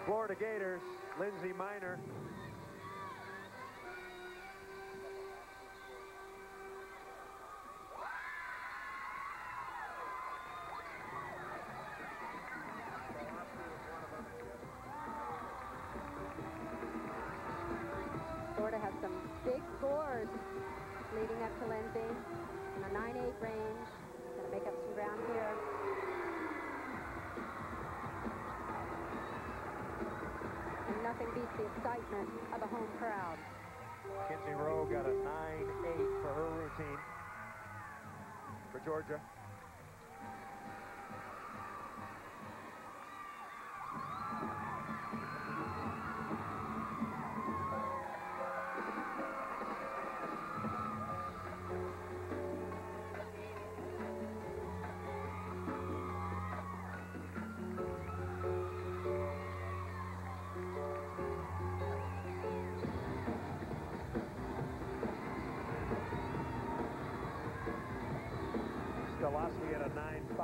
Florida Gators, Lindsey Minor. Florida has some big scores leading up to Lindsey in the 9-8 range. Going to make up some ground here. And nothing beats the excitement of a home crowd. Kinsey Rowe got a 9-8 for her routine for Georgia. Uransky at a 9-5.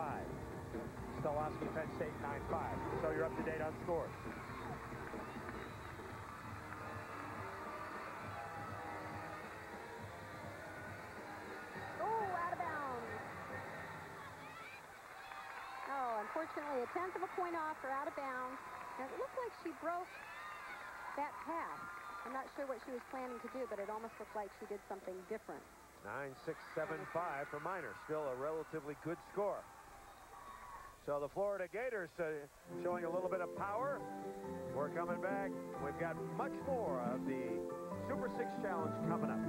Uransky, Penn State 9-5. So you're up to date on scores. Oh, out of bounds. Oh, unfortunately, a 1/10 of a point off for out of bounds. And it looked like she broke that pass. I'm not sure what she was planning to do, but it almost looked like she did something different. 9-6-7-5 for Minor. Still a relatively good score. So the Florida Gators showing a little bit of power. We're coming back. We've got much more of the Super 6 Challenge coming up.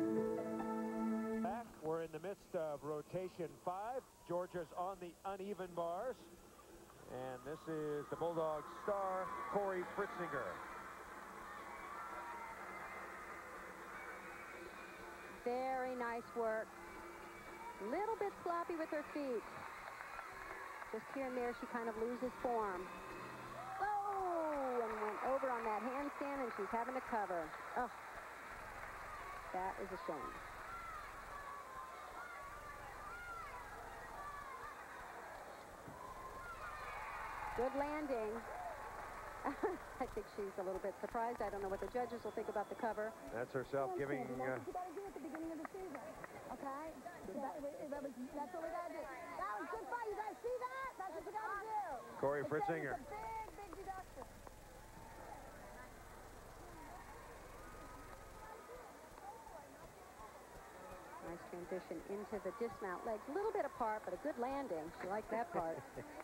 Back. We're in the midst of rotation 5. Georgia's on the uneven bars. And this is the Bulldogs star, Cory Fritzinger. Very nice work. A little bit sloppy with her feet. Just here and there, she kind of loses form. Oh, and went over on that handstand, and she's having to cover. Oh, that is a shame. Good landing. I think she's a little bit surprised. I don't know what the judges will think about the cover. That's herself giving... That's what you got to do at the beginning of the season, okay? That's what we got to do. That was good fight. You guys see that? That's what you got to do. Cory Fritzinger. It's a big, big deduction. Nice transition into the dismount legs. A little bit apart, but a good landing. She liked that part.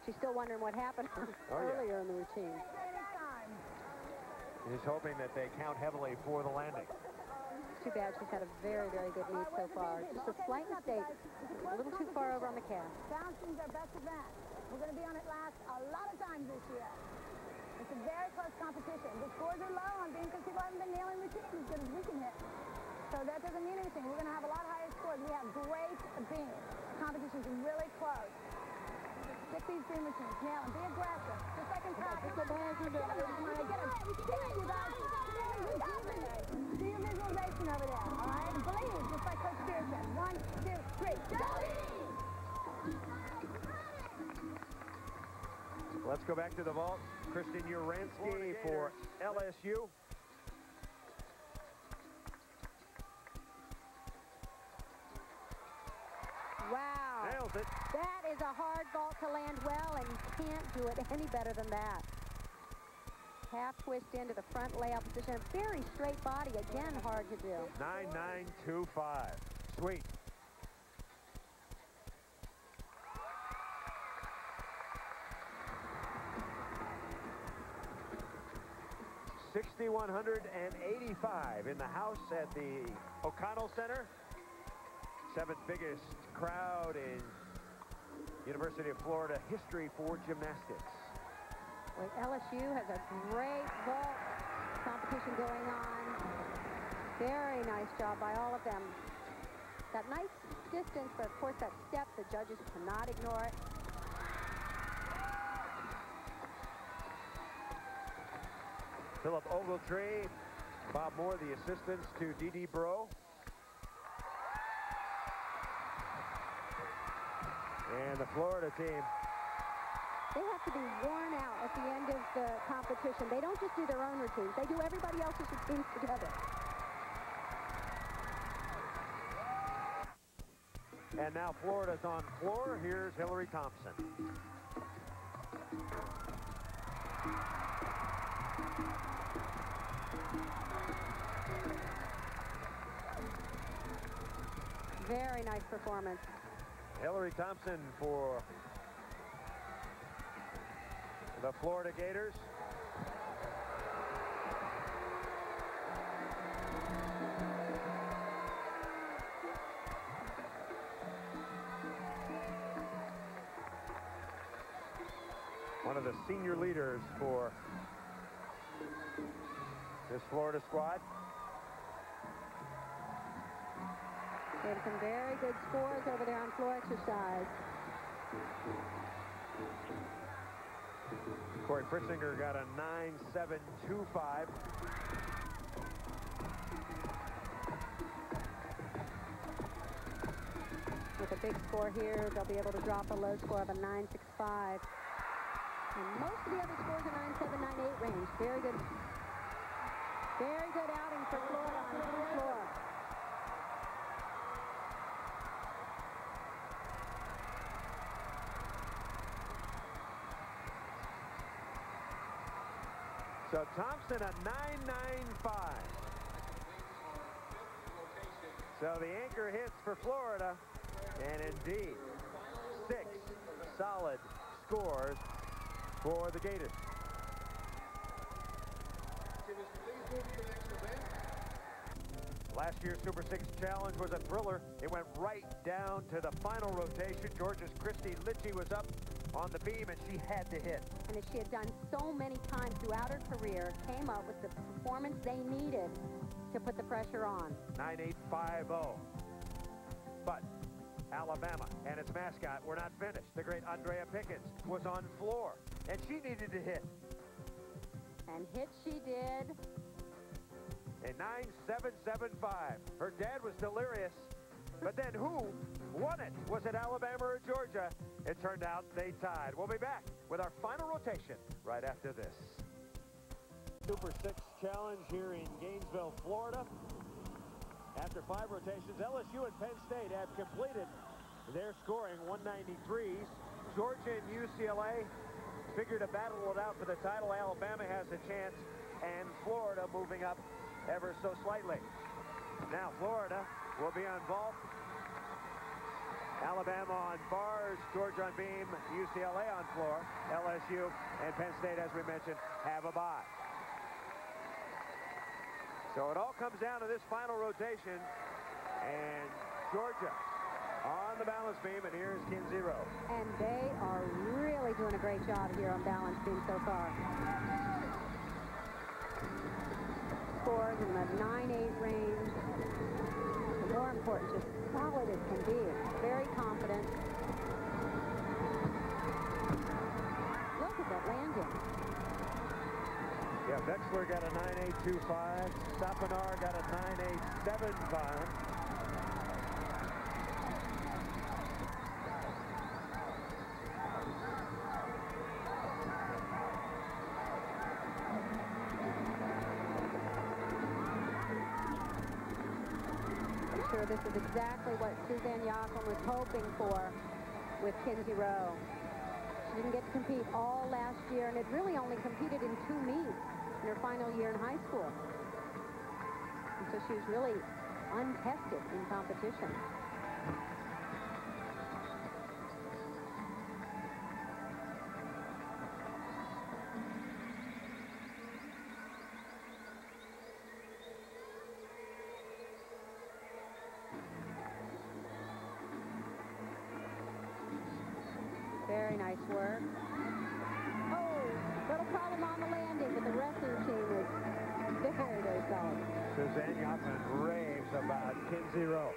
She's still wondering what happened earlier in the routine. He's hoping that they count heavily for the landing. It's too bad. She's had a very, very good meet so far. Just a slight mistake. A little too far over on the calf. Bouncing's our best event. We're going to be on it last a lot of times this year. It's a very close competition. The scores are low on being because people haven't been nailing routines as good as we can hit. So that doesn't mean anything. We're going to have a lot higher scores. We have great beams. Competition's really close. Stick these beam routines. Nail them. Be aggressive. Just like in practice. Get them. You guys. Do your visualization over there. All right? Believe, just like Coach Spears said. 1, 2, 3. Let's go back to the vault. Kristin Uransky for LSU. Wow. Nails it. That is a hard vault to land well, and you can't do it any better than that. Half twist into the front layout position. A very straight body. Again, hard to do. 9-9-2-5. Sweet. $6,185 in the house at the O'Connell Center. 7th biggest crowd in University of Florida history for gymnastics. Well, LSU has a great vault competition going on. Very nice job by all of them. That nice distance, but of course that step, the judges cannot ignore it. Philip Ogletree, Bob Moore, the assistants to D.D. Bro. And the Florida team. They have to be worn out at the end of the competition. competition. They don't just do their own routines. They do everybody else's routines together. And now Florida's on floor. Here's Hilary Thompson. Very nice performance. Hilary Thompson for the Florida Gators. One of the senior leaders for this Florida squad. They have some very good scores over there on floor exercise. Cory Fritzinger got a 9.725. With a big score here, they'll be able to drop a low score of a 9.65. And most of the other scores are 9.7, 9.8 range. Very good. Very good outing for Florida on the floor. So Thompson a 9.95. So the anchor hits for Florida, and indeed 6 solid scores for the Gators. Last year's Super 6 Challenge was a thriller. It went right down to the final rotation. Georgia's Kristin was up on the beam, and she had to hit. And as she had done so many times throughout her career, came up with the performance they needed to put the pressure on. 9.850. But Alabama and its mascot were not finished. The great Andrea Pickens was on floor, and she needed to hit. And hit she did. A 9.775. Her dad was delirious. But then who won it? Was it Alabama or Georgia? It turned out they tied. We'll be back with our final rotation right after this. Super 6 Challenge here in Gainesville, Florida. After 5 rotations, LSU and Penn State have completed their scoring 193s. Georgia and UCLA figure to battle it out for the title. Alabama has a chance, and Florida moving up ever so slightly. Now Florida will be on vault. Alabama on bars, Georgia on beam, UCLA on floor. LSU and Penn State, as we mentioned, have a bye. So it all comes down to this final rotation, and Georgia on the balance beam, and here's Kinsey Rowe. And they are really doing a great job here on balance beam so far. Scores in the 9.8 range. And more important, just solid as can be. Very confident. Look at that landing. Yeah, Vexler got a 9.825. Sapinar got a 9.875. Sure, this is exactly what Suzanne Yakum was hoping for with Kinsey Rowe. She didn't get to compete all last year, and had really only competed in 2 meets in her final year in high school. And so she was really untested in competition. Very nice work. Oh, little problem on the landing, but the rest of the team is very, very solid. Suzanne Yakum raves about Kinsey Rowe.